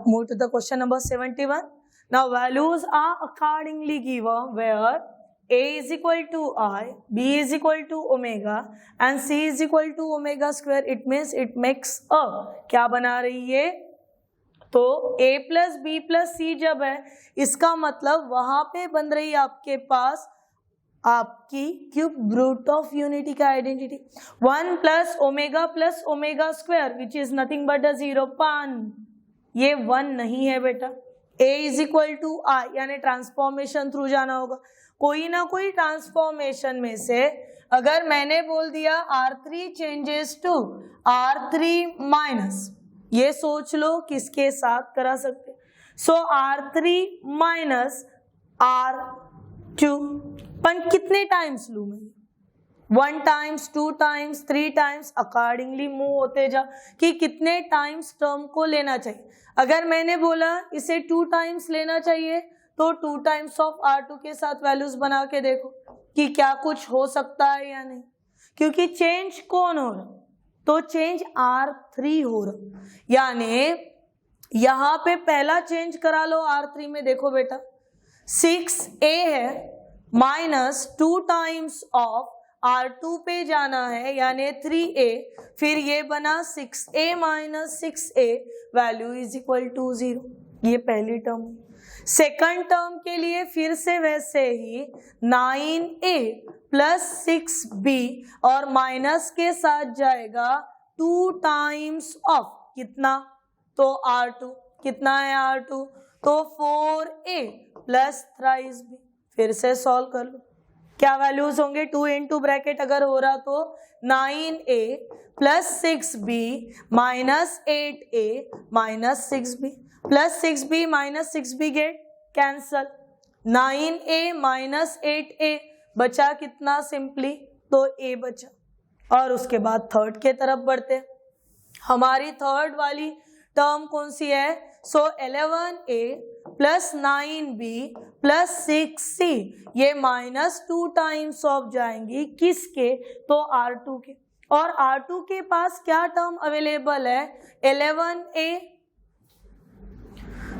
move to the question number 71. Now values are accordingly given where A is equal to I, B is equal to omega and C is equal to omega square. It means it makes a क्या बना रही है? तो A plus B plus C जब है इसका मतलब वहां पे बन रही है आपके पास आपकी क्यूब रूट ऑफ यूनिटी का identity 1 plus omega square which is nothing but a 0 पान. ये 1 नहीं है बेटा. A is equal to I यानी ट्रांसफॉर्मेशन थ्रू जाना होगा. कोई ना कोई ट्रांसफॉर्मेशन में से अगर मैंने बोल दिया R3 changes to R3 minus, ये सोच लो किसके साथ करा सकते. सो R3 माइनस R2 पण कितने टाइम्स लू मैं? 1 times, 2 times, 3 times, accordingly move होते जा कि कितने टाइम्स टर्म को लेना चाहिए. अगर मैंने बोला इसे 2 टाइम्स लेना चाहिए तो 2 टाइम्स ऑफ R2 के साथ वैल्यूज बना के देखो कि क्या कुछ हो सकता है या नहीं, क्योंकि चेंज कौन हो रहा? तो चेंज R3 हो रहा. यानी यहां पे पहला चेंज करा लो R3 में. देखो बेटा 6A है माइनस 2 टाइम्स ऑफ R2 पे जाना है यानी 3A, फिर ये बना 6A minus 6A value is equal to 0. ये पहली टर्म. सेकंड टर्म के लिए फिर से वैसे ही 9A प्लस 6B और माइनस के साथ जाएगा 2 टाइम्स ऑफ कितना? तो R2. कितना है R2? तो 4A प्लस थ्राइस B. फिर से सॉल्व कर लो क्या वैल्यूज होंगे. 2 इंटू ब्रैकेट अगर हो रहा तो 9A plus 6B minus 8A minus 6B plus 6B minus 6B get cancel. 9A minus 8A बचा कितना? सिंपली तो A बचा. और उसके बाद थर्ड के तरफ बढ़ते हैं. हमारी थर्ड वाली टर्म कौन सी है? सो 11A plus 9B plus 6C ये माइनस 2 टाइम्स ऑफ जाएंगी किसके? तो R2 के. और R2 के पास क्या टर्म अवेलेबल है? 11A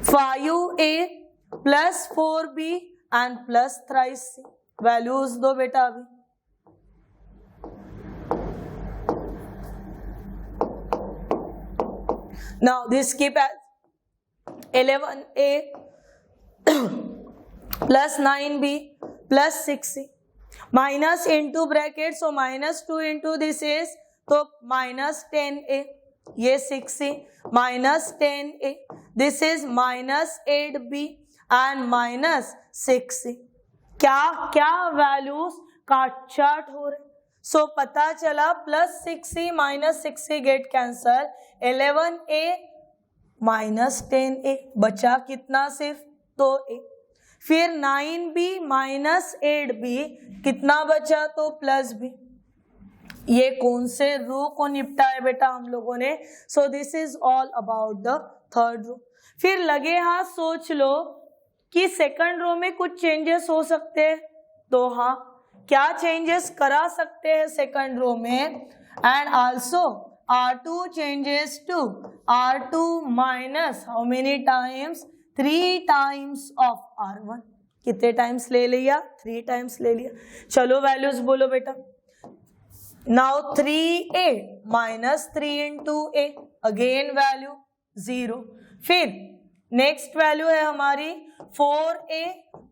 5A plus 4B and plus thrice C. Values दो बेटा अभी. Now this keep as 11A plus 9B plus 6C minus into bracket, so minus 2 into this is तो minus 10A, ये 6C minus 10A, this is minus 8B and minus 6C. क्या क्या values काट हो रहे. सो पता चला plus 6C minus 6C get cancel. 11A minus 10A बचा कितना? सिर्फ तो A. फिर 9B माइनस 8B कितना बचा? तो प्लस B. ये कौन से रो को निपटा है बेटा हम लोगों ने? So this is all about the third row. फिर लगे हाथ सोच लो कि सेकंड रो में कुछ चेंजेस हो सकते हैं. तो हाँ, क्या चेंजेस करा सकते हैं सेकंड रो में? And also R2 changes to R2 minus how many times? 3 times of R1. कितने टाइम्स ले लिया? 3 टाइम्स ले लिया. चलो वैल्यूज बोलो बेटा. Now 3A minus 3 into A again value 0. फिर नेक्स्ट वैल्यू है हमारी 4A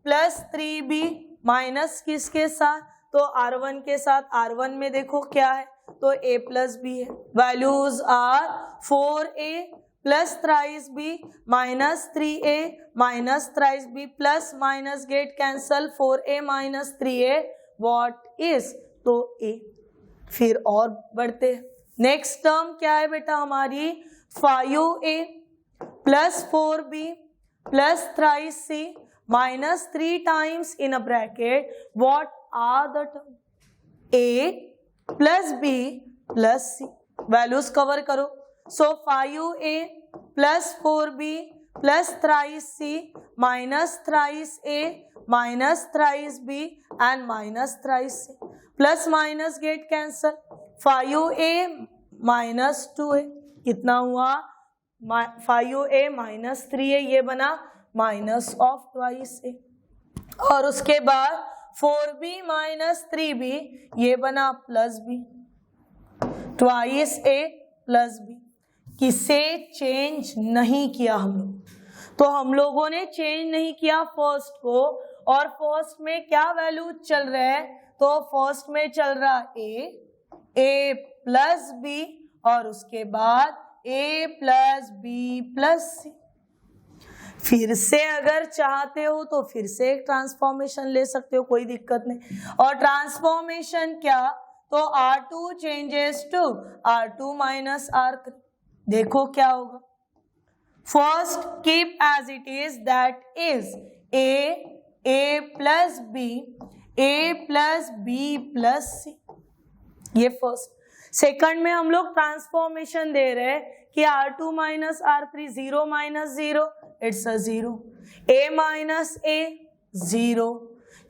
प्लस 3B माइनस किसके साथ? तो R1 के साथ. R1 में देखो क्या है? तो A प्लस B है. Values are 4A plus thrice B minus 3A minus thrice B plus minus get cancel. 4A minus 3A what is? तो A. फिर और बढ़ते. नेक्स्ट टर्म क्या है बेटा हमारी? 5A plus 4B plus thrice C minus 3 times in a bracket. What are the term? A plus B plus C. Values cover करो. So 5A plus 4B plus thrice C minus thrice A minus thrice B and minus thrice C. Plus minus get cancel. 5A minus 2A कितना हुआ? 5a minus 3a, ये बना minus of twice ए, और उसके बाद 4b minus 3b, ये बना plus b, twice a plus b। किसे चेंज नहीं किया हम लोग? तो हम लोगों ने चेंज नहीं किया फर्स्ट को, और फर्स्ट में क्या वैल्यू चल रहा है? तो फर्स्ट में चल रहा a प्लस b, और उसके बाद a plus b plus c। फिर से अगर चाहते हो तो फिर से एक ट्रांसफॉर्मेशन ले सकते हो, कोई दिक्कत नहीं। और ट्रांसफॉर्मेशन क्या? तो R2 changes to R2 minus R3। देखो क्या होगा। First keep as it is, that is a plus b, a plus b plus c, ये फर्स्ट। सेकंड में हम लोग ट्रांसफॉर्मेशन दे रहे हैं कि R2 minus R3, 0 minus 0, it's a 0, a minus a 0,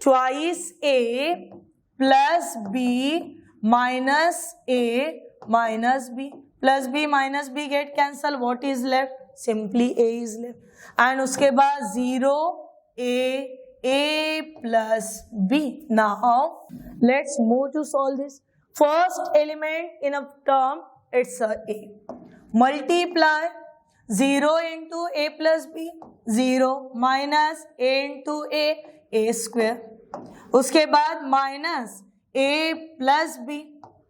twice a plus b minus a minus b, plus b minus b get cancel, what is left? Simply a is left. And उसके बाद 0 a plus b। Now let's move to solve this. First element in a term, it's a a. Multiply 0 into a plus b, 0 minus a into a square. उसके बाद minus a plus b.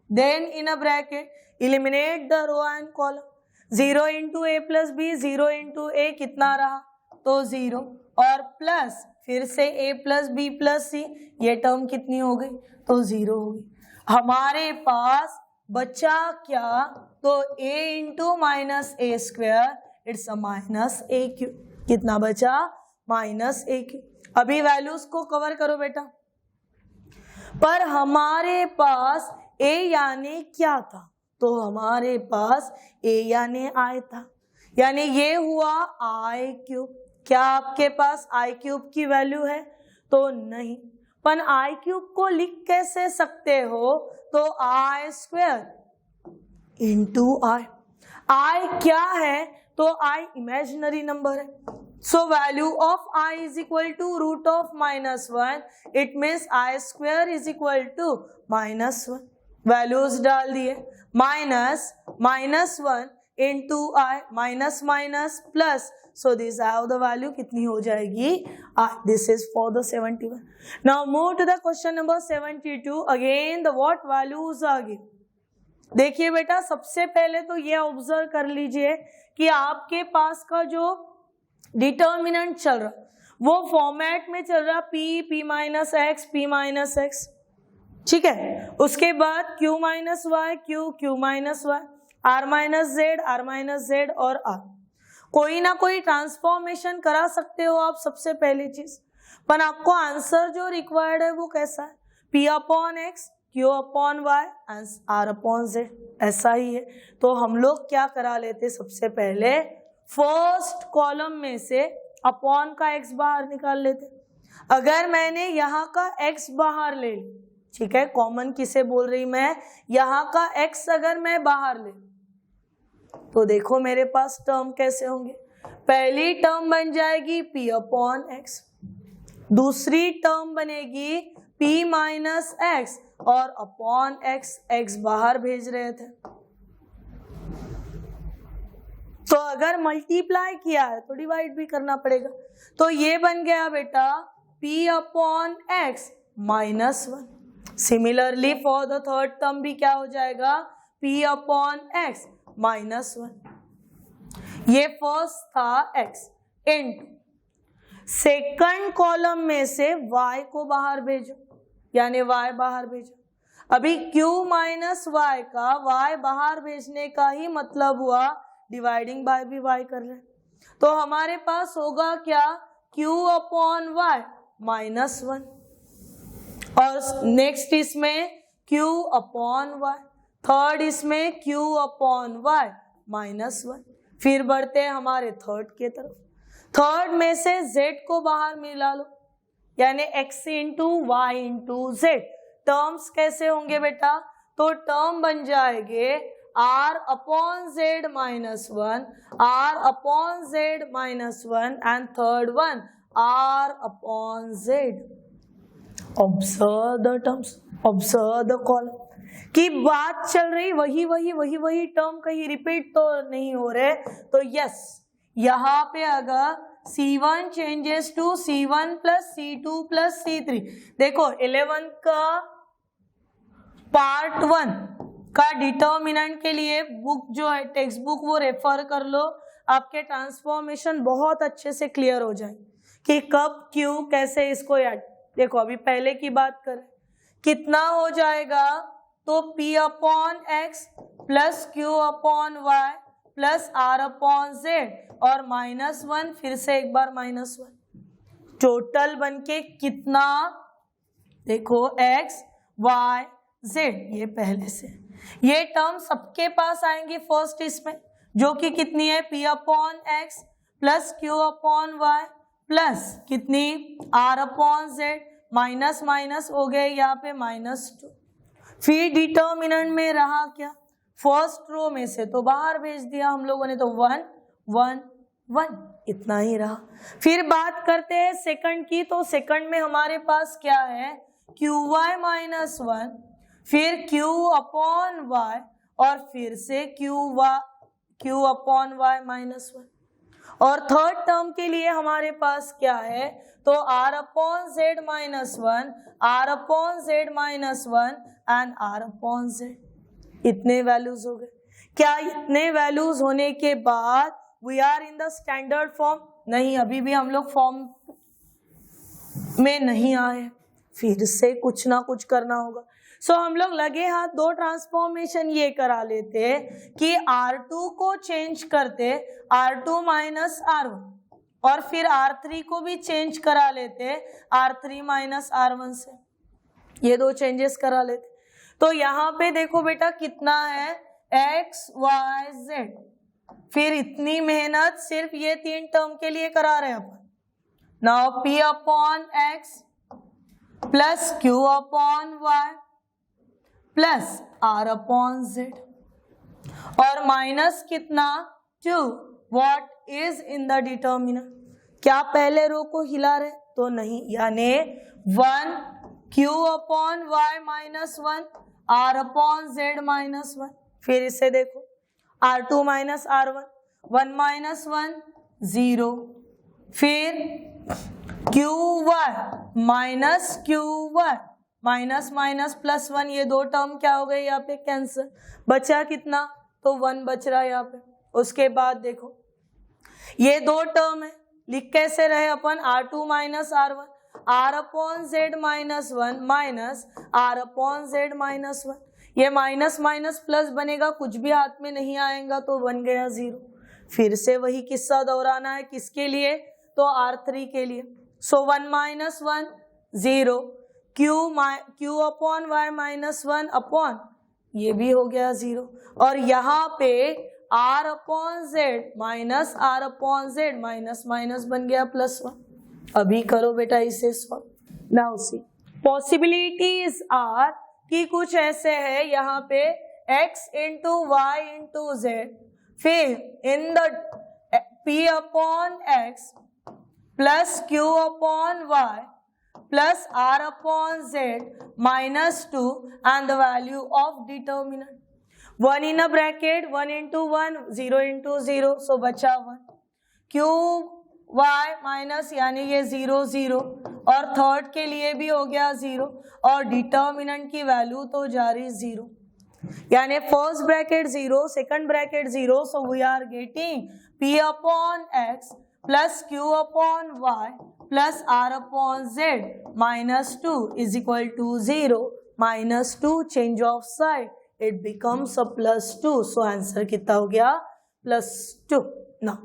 Then in a bracket, eliminate the row and column. 0 into a plus b, 0 into a कितना रहा? तो 0, और plus फिर से a plus b plus c, ये term कितनी हो गई? तो 0 हो गई। हमारे पास बचा क्या? तो a into minus A square, it's a minus A Q. कितना बचा? माइनस ए क्यू। अभी वैल्यूज को कवर करो बेटा। पर हमारे पास a यानी क्या था? तो हमारे पास a यानी i था, यानी ये हुआ i क्यूब। क्या आपके पास i क्यूब की वैल्यू है? तो नहीं। पर i क्यूब को लिख कैसे सकते हो? तो i square into i। i क्या है? तो i इमेजिनरी नंबर है, so value of i is equal to root of -1, it means i square is equal to -1। Values डाल दिए, -1 into i, minus minus plus, so this have the value कितनी हो जाएगी? This is for the 71. Now move to the question number 72. Again the what values are given. देखिए बेटा, सबसे पहले तो ये ऑब्जर्व कर लीजिए कि आपके पास का जो डिटर्मिनेंट चल रहा वो फॉर्मेट में चल रहा p minus x, p minus x, ठीक है। उसके बाद q minus y, q minus y, r minus z और r। कोई ना कोई ट्रांसफॉर्मेशन करा सकते हो आप, सबसे पहली चीज। पर आपको आंसर जो रिक्वायर्ड है वो कैसा है? p upon x, q upon y and r upon z, ऐसा ही है। तो हम लोग क्या करा लेते? सबसे पहले फर्स्ट कॉलम में से अपॉन का x बाहर निकाल लेते। अगर मैंने यहाँ का x बाहर ले ली, ठीक है, कॉमन किसे बोल रही मैं? यहाँ का x अगर मैं बाहर ले, तो देखो मेरे पास टर्म कैसे होंगे। पहली टर्म बन जाएगी p अपॉन एक्स, दूसरी टर्म बनेगी p माइनस एक्स और अपॉन एक्स, एक्स बाहर भेज रहे थे। तो अगर मल्टीप्लाई किया है तो डिवाइड भी करना पड़ेगा। तो ये बन गया बेटा p upon x -1। Similarly for the third term भी क्या हो जाएगा? p upon x -1। ये फर्स्ट था x इंटू सेकंड कॉलम में से y को बाहर भेजो, यानी y बाहर भेजो। अभी q माइनस वाई का y बाहर भेजने का ही मतलब हुआ डिवाइडिंग बाय भी y कर रहे। तो हमारे पास होगा क्या? q अपॉन वाई -1, और नेक्स्ट इसमें q अपॉन वाई, थर्ड इसमें q अपॉन वाई -1। फिर बढ़ते हैं हमारे थर्ड के तरफ। थर्ड में से z को बाहर मिला लो, यानी x into Y into z. Terms कैसे होंगे बेटा? तो टर्म बन जाएंगे r upon z minus 1, r upon z minus 1, and third one r upon z. Observe the terms, observe the column. की बात चल रही वही टर्म कहीं रिपीट तो नहीं हो रहे. तो यस, यहाँ पे अगर C1 changes to C1 plus C2 plus C3. देखो 11 का पार्ट 1 का डिटर्मिनेंट के लिए बुक जो है टेक्स्ट बुक वो रेफर कर लो. आपके ट्रांसफॉर्मेशन बहुत अच्छे से क्लियर हो जाए कि कब क्यों कैसे इसको याद. देखो अभी पहले की बात करें, कितना हो जाएगा तो P upon x plus Q upon y plus R upon z और -1 फिर से एक बार -1. टोटल बनके कितना, देखो x y z. ये पहले से ये टर्म सबके पास आएंगे फर्स्ट इसमें, जो कि कितनी है P upon x plus Q upon y plus कितनी R upon z. Minus minus हो गए यहाँ पे -2. फिर डिटर्मिनेंट में रहा क्या, फर्स्ट रो में से तो बाहर भेज दिया हम लोगों ने, तो 1 1 1 इतना ही रहा. फिर बात करते हैं सेकंड की. तो सेकंड में हमारे पास क्या है, QY माइनस 1, फिर Q अपॉन y और फिर से Q अपॉन y माइनस 1. और थर्ड टर्म के लिए हमारे पास क्या है, तो R upon z minus 1, R upon z minus 1 and R upon z. इतने वैल्यूज हो गए. क्या इतने वैल्यूज होने के बाद we are in the standard form? नहीं, अभी भी हम लोग फॉर्म में नहीं आए, फिर से कुछ ना कुछ करना होगा. सो हम लोग लगे हाथ दो ट्रांसफॉर्मेशन ये करा लेते कि R2 को चेंज करते R2 माइनस R1 और फिर R3 को भी चेंज करा लेते R3 माइनस R1 से. ये दो चेंजेस करा लेते. तो यहाँ पे देखो बेटा कितना है, x y z. फिर इतनी मेहनत सिर्फ ये 3 टर्म के लिए करा रहे अपन. Now P upon x plus Q upon y plus R upon z और माइनस कितना 2. What is in the determinant? क्या पहले रो को हिला रहे? तो नहीं, यानी 1 Q upon y minus 1 R upon z minus 1. फिर इसे देखो R2 माइनस R1, 1 माइनस 1 0. फिर QY minus QY minus minus plus 1. ये दो टर्म क्या हो गए यहाँ पे कैंसिल. बचा कितना, तो 1 बच रहा है यहाँ पे. उसके बाद देखो ये दो टर्म है, लिख कैसे रहे अपन, R2 minus R1, R upon Z minus 1 minus R upon Z minus 1. ये माइनस माइनस प्लस बनेगा, कुछ भी हाथ में नहीं आएगा तो बन गया 0. फिर से वही किस्सा दोहराना है, किसके लिए, तो R3 के लिए. So 1 minus 1 0, Q upon y minus 1 upon ये भी हो गया 0. और यहाँ पे R upon z minus R upon z minus minus बन गया +1. अभी करो बेटा इसे solve. Now see possibilities are कि कुछ ऐसे है यहाँ पे x into Y into Z, फिर in the P upon x plus Q upon y plus R upon Z minus 2 and the value of determinant. 1 in a bracket, 1 into 1, 0 into 0, so बचा 1. Q y minus यानी ये 0 0 और third के लिए भी हो गया 0 और डिटर्मिनेंट की वैल्यू तो जारी 0. यानी first bracket 0, second bracket 0, so we are getting P upon x plus Q upon y plus R upon z minus 2 is equal to 0. Minus 2 change of side, it becomes a +2. So answer कितना हो गया, +2. Now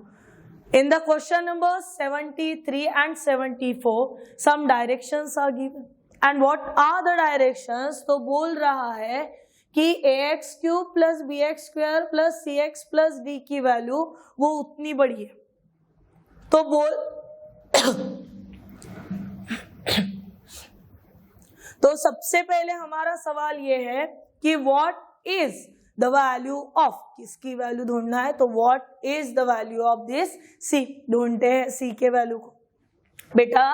in the question number 73 and 74 some directions are given and what are the directions? तो बोल रहा है कि ax cube plus bx square plus cx plus d की value वो उतनी बड़ी है. तो बोल तो सबसे पहले हमारा सवाल ये है कि what is the value of, किसकी वैल्यू ढूंढना है, तो what is the value of this C, ढूंढते हैं सी के वैल्यू को। बेटा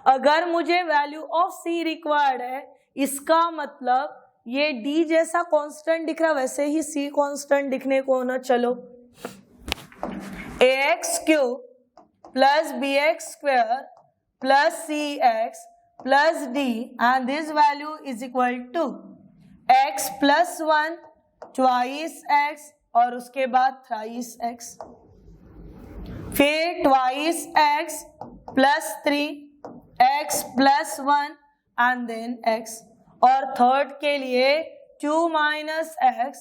अगर मुझे वैल्यू ऑफ सी रिक्वायर्ड है, इसका मतलब ये डी जैसा कांस्टेंट दिख रहा वैसे ही सी कांस्टेंट दिखने को होना। चलो ax cube plus bx square plus cx plus d and this value is equal to x plus 1 twice x और उसके बाद थ्राइस x, फिर twice x plus 3 x plus 1 and then x, और थर्ड के लिए 2 माइनस x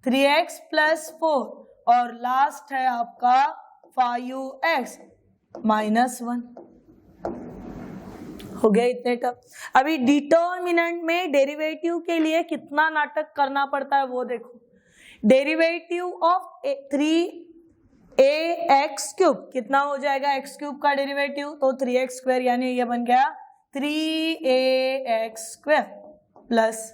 3x प्लस 4 और last है आपका 5x माइनस 1। हो गया इतने टर्म। अभी डिटर्मिनेंट में डेरिवेटिव के लिए कितना नाटक करना पड़ता है वो देखो। डेरिवेटिव ऑफ 3ax क्यूब कितना हो जाएगा, x क्यूब का डेरिवेटिव तो 3x स्क्वायर, यानी ये बन गया 3ax square plus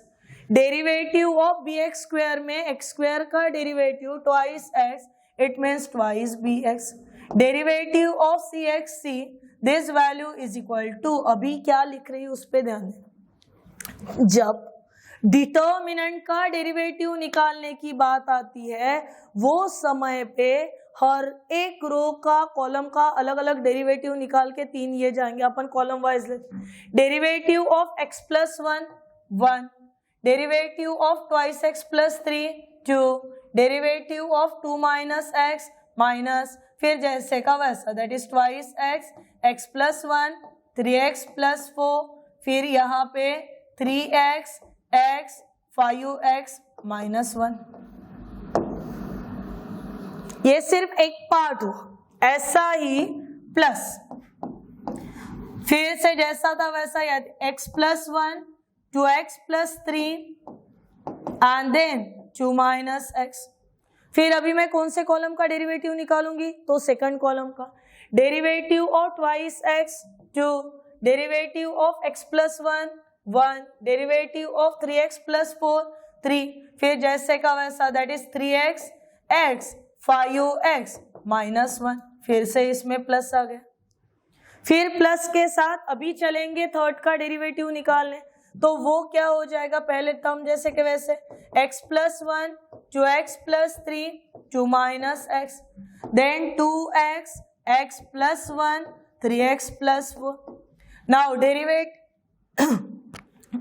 derivative of bx square में x स्क्वायर का derivative twice x, it means twice bx। Derivative of cx this value is equal to, अभी क्या लिख रही है उस पे ध्यान दें। जब डिटर्मिनेंट का डेरिवेटिव निकालने की बात आती है वो समय पे हर एक रो का कॉलम का अलग अलग डेरिवेटिव निकाल के 3 ये जाएंगे, अपन कॉलम वाइज लेते। Derivative of x plus 1 1, derivative of twice x plus 3 2, derivative of 2 minus x minus, फिर जैसे का वैसा that is twice x plus 1 3x plus 4, फिर यहाँ पे 3x x 5x माइनस 1। ये सिर्फ एक पार्ट हुआ, ऐसा ही प्लस फिर से जैसा था वैसा याद, x plus 1 2x plus 3 and then 2 minus x। फिर अभी मैं कौन से कॉलम का डेरिवेटिव निकालूंगी, तो सेकंड कॉलम का। Derivative of twice x 2, derivative of x plus 1 1, derivative of 3x plus 4 3, फिर जैसे का वैसा that is 3x x 5x minus 1, फिर से इसमें प्लस आ गया। फिर प्लस के साथ अभी चलेंगे थर्ड का डेरिवेटिव निकालने, तो वो क्या हो जाएगा, पहले टर्म जैसे के वैसे x plus 1 2x plus 3 2 minus x, then 2x x plus 1 3x plus 4। Now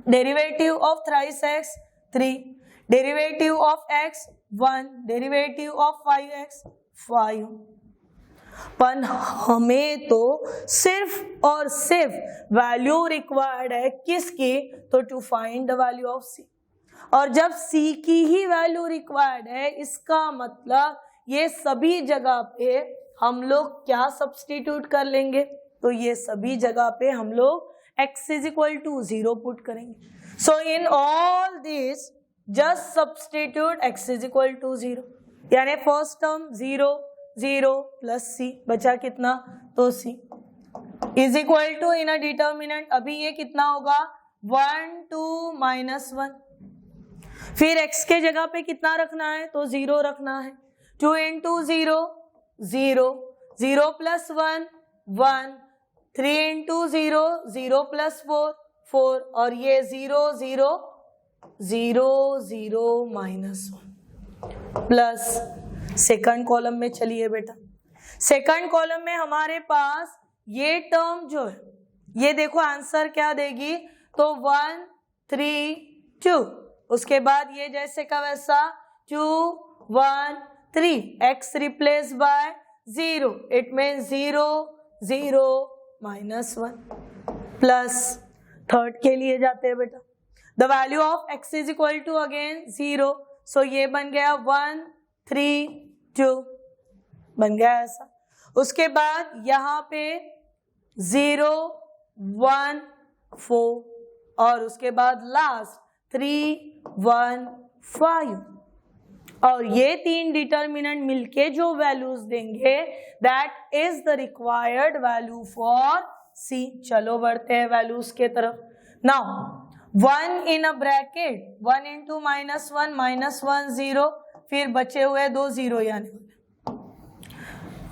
derivative of thrice x 3, derivative of x 1, derivative of 5x 5। पर हमें तो सिर्फ और सिर्फ वैल्यू रिक्वायर्ड है किसकी, तो to find the value of c। और जब c की ही वैल्यू रिक्वायर्ड है, इसका मतलब ये सभी जगह पे हम लोग क्या सब्स्टिट्यूट कर लेंगे, तो ये सभी जगह पे हम लोग x is equal to 0 put करेंगे। So in all this just substitute x is equal to 0, यानी फर्स्ट टर्म 0 0 प्लस c बचा कितना, तो c is equal to in a determinant, अभी ये कितना होगा 1 2 माइनस 1। फिर x के जगह पे कितना रखना है, तो 0 रखना है। 2 इंटू 0 0, 0 प्लस 1 1, 3 इंटू 0 0 प्लस 4 4, और ये 0 0 0 0 माइनस 1 प्लस सेकंड कॉलम में चलिए बेटा। सेकंड कॉलम में हमारे पास ये टर्म जो है, ये देखो आंसर क्या देगी, तो 1 3 2, उसके बाद ये जैसे का वैसा 2 1 3, x replace by 0, it mean 0 0 minus 1 plus third के लिए जाते हैं बेटा। The value of x is equal to again 0, so ये बन गया 1 3 2 बन गया ऐसा। उसके बाद यहाँ पे 0 1 4 और उसके बाद लास्ट 3 1 5, और ये 3 डिटर्मिनेंट मिलके जो वैल्यूज देंगे that is the required value for C। चलो बढ़ते हैं वैल्यूज के तरफ। Now 1 in a bracket, 1 into minus 1 0, फिर बचे हुए 2 0 ही आने वाले।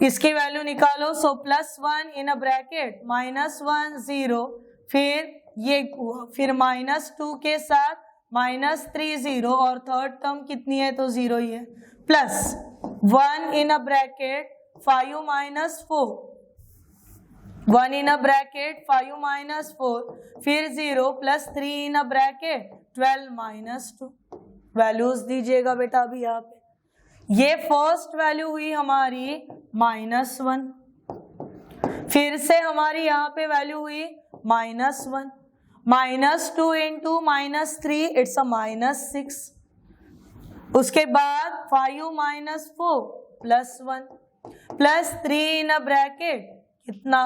इसकी वैल्यू निकालो। सो +1 इन अ ब्रैकेट -1 0, फिर ये हुआ, फिर -2 के साथ -3 0, और थर्ड टर्म कितनी है तो 0 ही है, +1 इन a bracket 5 -4, 1 in a bracket 5 -4, फिर 0 +3 इन अ ब्रैकेट 12 -2। वैल्यूज दीजिएगा बेटा अभी यहाँ पे। ये फर्स्ट वैल्यू हुई हमारी -1, फिर से हमारी यहाँ पे वैल्यू हुई -1, -2 इंटू -3 इट्स अ -6, उसके बाद 5 -4 +1 +3 इन अ ब्रैकेट कितना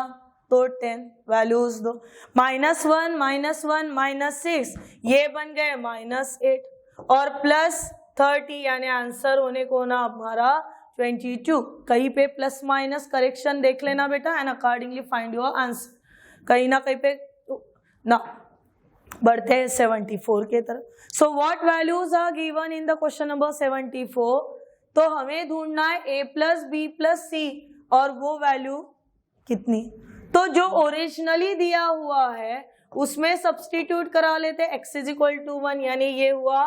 तो 10, वैल्यूज दो, -1 -1 -6 ये बन गए -8 और +30, यानी आंसर होने को ना हमारा 22। कहीं पे प्लस माइनस करेक्शन देख लेना बेटा and accordingly find your answer. कहीं ना कहीं पे ना बढ़ते हैं 74 के तरफ। So what values are given in the question number 74? तो हमें ढूंढना है a + b + c, और वो वैल्यू कितनी, तो जो ओरिजिनली दिया हुआ है उसमें सब्सटीट्यूट करा लेते x = 1, यानी ये हुआ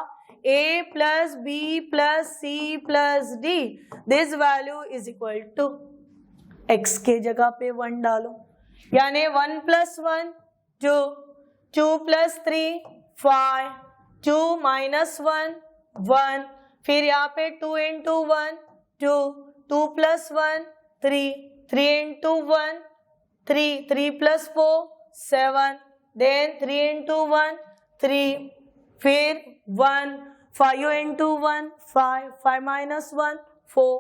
a + b + c + d, this value is equal to x के जगह पे 1 डालो, यानी 1 + 1 2, 2 + 3 5, 2 - 1 1, फिर यहाँ पे 2 × 1 2, 2 + 1 3, 3 × 1 3, 3 + 4 7, then 3 × 1 3, फिर 1, 5 × 1 5, 5 - 1 4,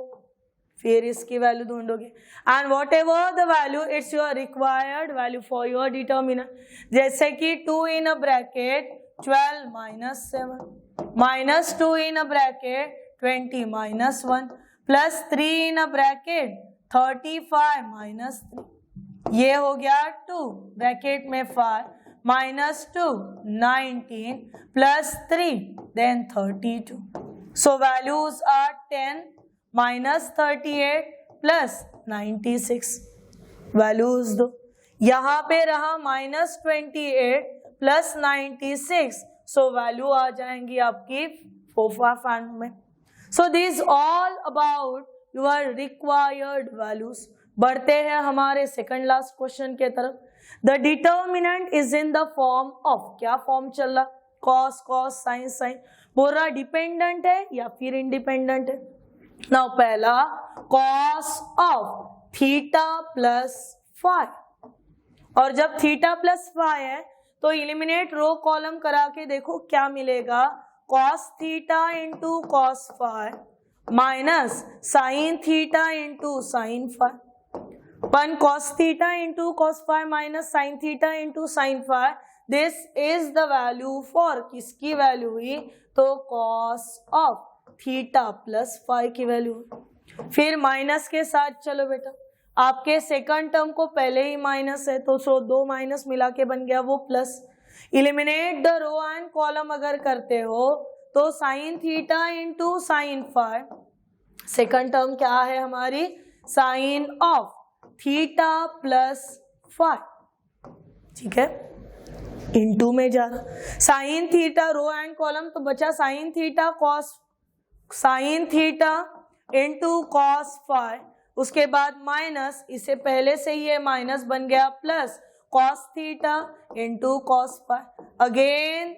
फिर इसकी वैल्यू ढूंढोगे and whatever the value it's your required value for your determinant. जैसे कि 2 in a bracket 12 - 7, -2 in a bracket 20 - 1, +3 in a bracket 35 - 3, ये हो गया 2 ब्रैकेट में 5 -2 19 +3 then 32। so values are 10 -38 +96, values दो। यहाँ पे रहा -28 +96, सो वैल्यू आ जाएंगी आपकी 4 में। So this all about your required values. बढ़ते हैं हमारे सेकंड लास्ट क्वेश्चन के तरफ। The determinant is in the form of, क्या फॉर्म चल रहा, कॉस कॉस साइन साइन, बोल रहा डिपेंडेंट है या फिर इंडिपेंडेंट है। नाउ पहला कॉस ऑफ थीटा + फाई, और जब थीटा + फाई है तो इलिमिनेट रो कॉलम करा के देखो क्या मिलेगा, cos theta × cos phi minus sine theta × sine phi, one cos theta × cos phi minus sin theta × sin phi, this is the value for किसकी वैल्यू हुई, तो cos of theta + phi की value. फिर माइनस के साथ चलो बेटा, आपके सेकंड टर्म को पहले ही माइनस है तो 2 माइनस मिला के बन गया वो plus. Eliminate the row and column अगर करते हो तो sin theta × sin phi, second term क्या है हमारी, साइन ऑफ थीटा + फाई, ठीक है, इनटू में जा रहा sine theta row and column, तो बचा साइन थीटा × कॉस फाई, उसके बाद माइनस, इससे पहले से ये माइनस बन गया plus cos theta × cos phi, again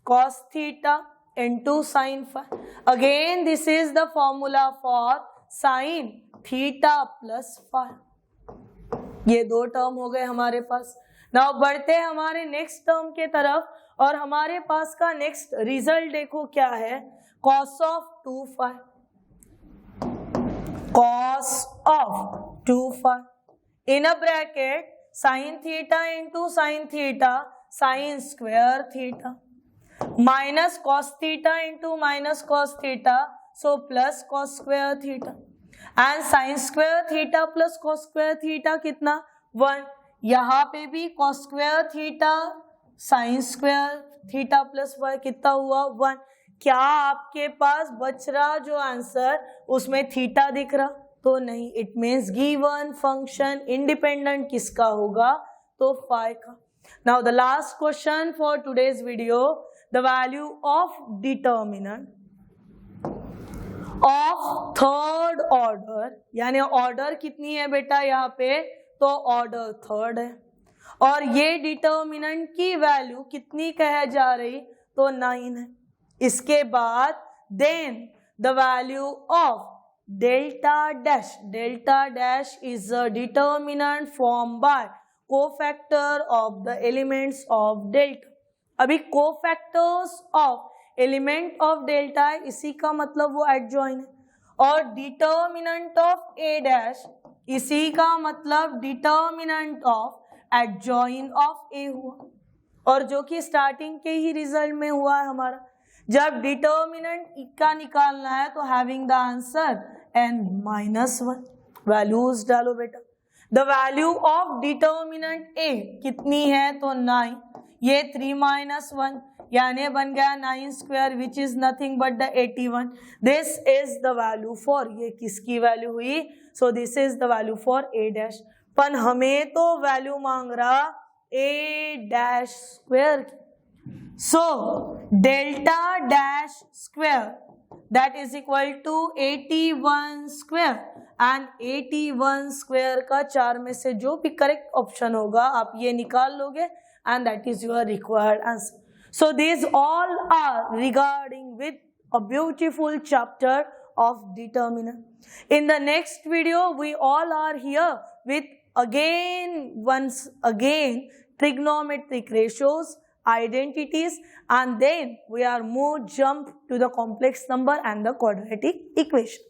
cos theta × sine phi, again this is the formula for sine theta + phi. ये 2 टर्म हो गए हमारे पास। नाउ बढ़ते हैं हमारे नेक्स्ट टर्म के तरफ, और हमारे पास का नेक्स्ट रिजल्ट देखो क्या है, cos of 2 phi, cos of 2 phi in a bracket sin theta × sin theta sin square theta minus cos theta × minus cos theta, so plus cos square theta and sine square theta + cos square theta कितना 1, यहाँ पे भी cos square theta sine square theta + y कितना हुआ 1, क्या आपके पास बच रहा जो आंसर उसमें थीटा दिख रहा? तो नहीं. It means given function independent किसका होगा? तो फाई का. Now the last question for today's video, the value of determinant of third order, यानी ऑर्डर कितनी है बेटा यहाँ पे? तो ऑर्डर थर्ड है. और ये डिटर्मिनेंट की वैल्यू कितनी कहे जा रही? तो 9 है. इसके बाद then the value of delta dash. Delta dash is a determinant form by cofactor of the elements of delta. अभी cofactors of element of delta है, इसी का मतलब वो एडजॉइन है. और डिटर्मिनेंट ऑफ ए डैश, इसी का मतलब डिटर्मिनेंट ऑफ एडजॉइन ऑफ ए हुआ. और जो कि स्टार्टिंग के ही रिजल्ट में हुआ है हमारा. जब डिटर्मिनेंट का निकालना है तो having the answer n-1. Values डालो बेटा. द वैल्यू ऑफ डिटर्मिनेंट ए कितनी है? तो 9. ये 3 - 1 यानी बन गया 9 square which is nothing but the 81. This is the value for, ये किसकी वैल्यू हुई? सो this is the value for a dash. पर हमें तो वैल्यू मांग रहा ए डैश स्क्वायर की. So delta dash square that is equal to 81 square. And 81 square का 4 में से जो भी करेक्ट ऑप्शन होगा आप ये निकाल लोगे and that is your required answer. So these all are regarding with a beautiful chapter of determinant. In the next video we all are here with once again trigonometric ratios, identities, and then we are more jump to the complex number and the quadratic equation.